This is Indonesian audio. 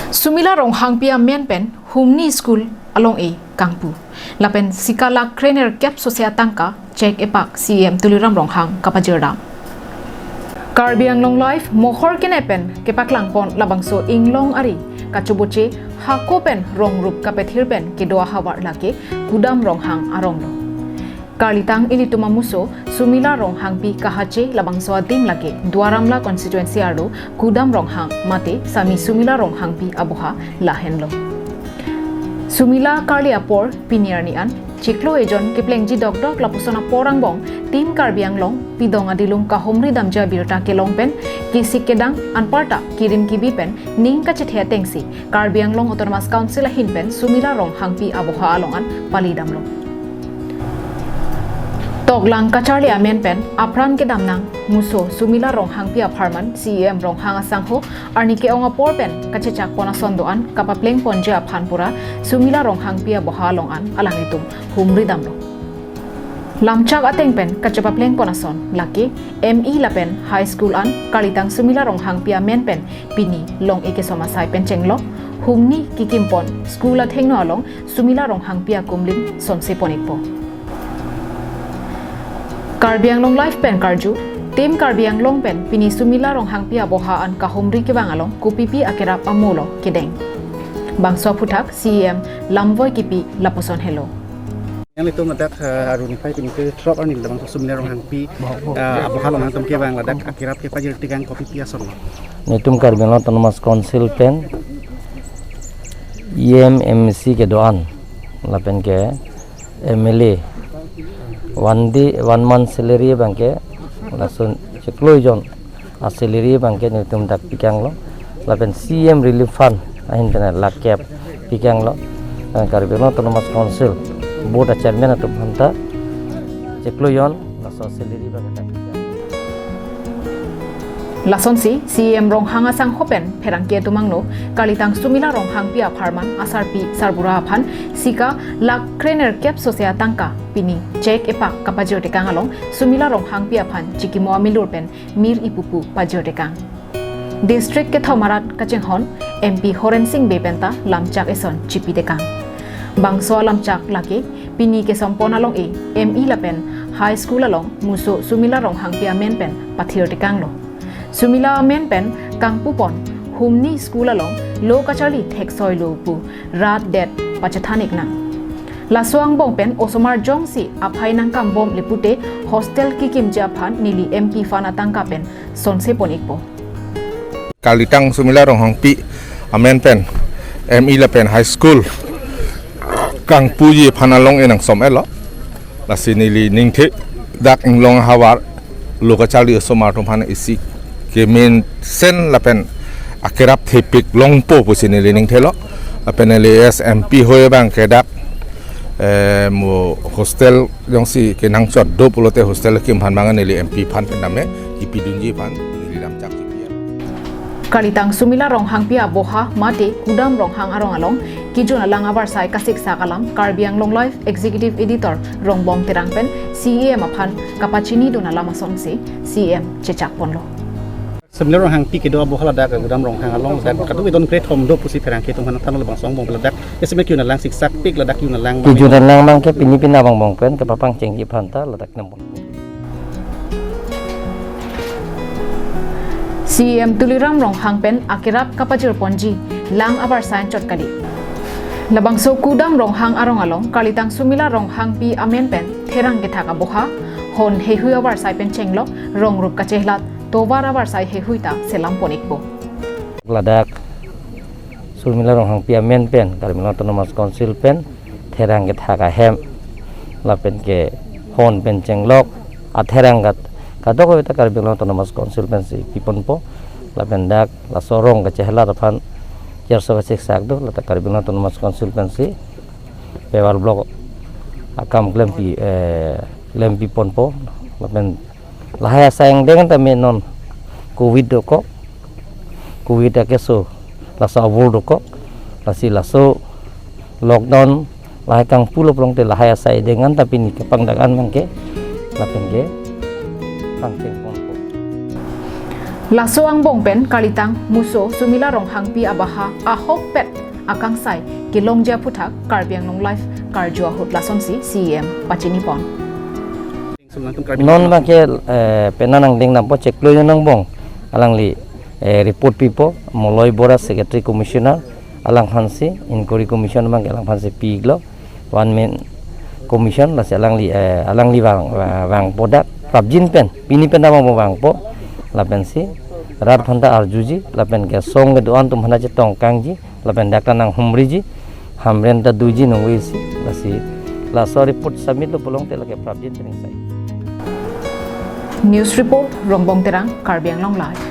Sumila Ronghangpi amian pen humni school along a Kangpu. Lapen sikala krener cap sosia tangka check epak CM tuliram Ronghang kapajerdam. Karbiang long life mohor kenepen kepak pon labangso inglong ari kacubuche hakopen ronggrup kapethirpen kedoa hawar lake kudam Ronghang aronglo. Karlitang ilituma muso Sumila Ronghangpi kahache labangso adim lake Duaramla constituency ardo kudam Ronghang mate sami Sumila Ronghangpi aboha lahenlo. Sumila Karli apor piniarnian chiklo ejon kiplengji dokdok lapusona porangbong tim Karbiang long pidong adilung kahomri damja birta kelongpen kisik kedang anparta kirim kibipen ning kachethe tengsi Karbiang long autonomous council hinpen Sumila Ronghangpi aboha alongan palidamlo. Toglang kacharli amen pen apran ke damnang muso Sumila Ronghangpi aparman CM Ronghang asangho arnike onga porpen kachechak pona sondoan kapapleng ponje aphanpura Sumila Ronghangpi abohalongan alangitum humri damlo lamchak atengpen kachapapleng pona son laki ME lapen high school an kalitang Sumila Ronghangpi amen pen pini long eke somasai pen chenglo humni kikimpon school athengno along Sumila Ronghangpi akumlim sonse ponikpo Karbiang long life pen karju tim Karbiang long pen pini Sumila Ronghangpi aboha an kahomri ke bangalong kupipi akerap amolo kedeng bangso putak CM lamvoy kipi lapuson hello yang itu madak arunifai pini ke trop anil bangso Sumila Ronghangpi aboha long antum ke bang ladak akerap ke pajir tigang kopi piason nitum Karbiang autonomous council pen EMMC ke doan lapen ke MLA one month salary bangke lasun cheklo jon a salary bangke nitum dak pikang lo lapen CM relief fund ahin tena lakep pikang lo Karbiang autonomous council board chairman atum hanta cheklo jon laso salary bangke Lasonsi CM Ronghang asang hopen perangke tumangno kalitang Sumila Ronghangpi aparman asarpi sarbura aphan sika lak krener cap sosia tangka pini check epak kapajor tekang along Sumila Ronghangpi aphan chikimo amilurpen mir ipupu pajor tekang district ke thomarat kachenghon MP Horen Singh bepenta lamchak eson chipi tekang bangso lamchak lake pini ke sompon along e ME lapen high school along muso Sumila Ronghangpi amen pen pathir tekang lo Sumila amen pen Kangpu pon humni school along lo kachali thek soy lo pu rat det pachathanik na laswang bong pen osomar jongsi aphai nang kam bom lipute hostel ki kimja phan nili MP fana tangka pen sonse ponikpo Kalitang Sumila Ronghangpi amen pen ME la pen high school Kangpu ye phanalong enang somelo lasinili ningthe dak inglong hawar lo kachali osomar thomhan isi ke main sen lapen akerap thepik longpo pusini lening thelo lapen LS MP hoye bang kedak mo hostel jongsi ke nangchot do pulote hostel kim han mangan eli MP phan pename ipi dunji phan ni ram chak chipiya Kalitang Sumila Ronghangpi aboha mate kudam Ronghang arong along kijun alang abar sai kasik sakalam Karbiang long life executive editor rongbom terangpen CM aphan kapachini dona lama songsi CM chechak ponlo Sumila Ronghangpi ke doa bohala dak kudam Ronghang along dak kadu idon platform do pusi perangke tung hanan tanol bang song bong ladak esme kyuna lang siksak pik ladak kyuna lang kijudan lang mang ke pini pina bang bong pen ke papang cengki phanta ladak nambon CM tuliram Ronghang pen akirap kapajir ponji lang abar sain chotkali labangso kudam Ronghang arong along kalitang Sumila Ronghangpi amen pen therang ke thaka boha hon hehui abar sai pen chenglo rongrup kachehlat tobar abar sai hehuita selam ponikpo ladak Sumila Ronghangpi amen pen Karbiang autonomous council pen therang ke thaka hem lapen ke hon pen chenglok a therang gat kadoko eta Karbiang autonomous council pen si piponpo lapen dak la sorong ke chehla raphan jerso ke siksak do latak Karbiang autonomous council pen si pewal blok akam lempi ponpo lapen lahaya sayang dengan tapi non covid doko covid akeso laso abur doko lasi laso lockdown lahai kang pulo pelong te lahaya say dengan tapi ni kepangdangan mangke lapen ke pangceng ponpo Laso ang bongpen kalitang muso Sumila Ronghangpi abaha ahok pet akang sai kilongja putak karbiang nong life karjua hut lason si CM Pachinipon. Non ba ke penanang ding na po check lo yun bong alang li report pipo moloi bora secretary commissioner alang hansi inquiry commission bang alang hansi piglo one man commission la alang li bang podak pabjin pen pini pen na mo bang po lapen si rat phanda arjuji lapen ke song ke doan tum hana je tong kangji lapen dakta nang humri ji hamren ta duji nong wisi la so report submit lo polong te la ke pabjin training sai. News report Rongbong Terang Karbiang Long Live.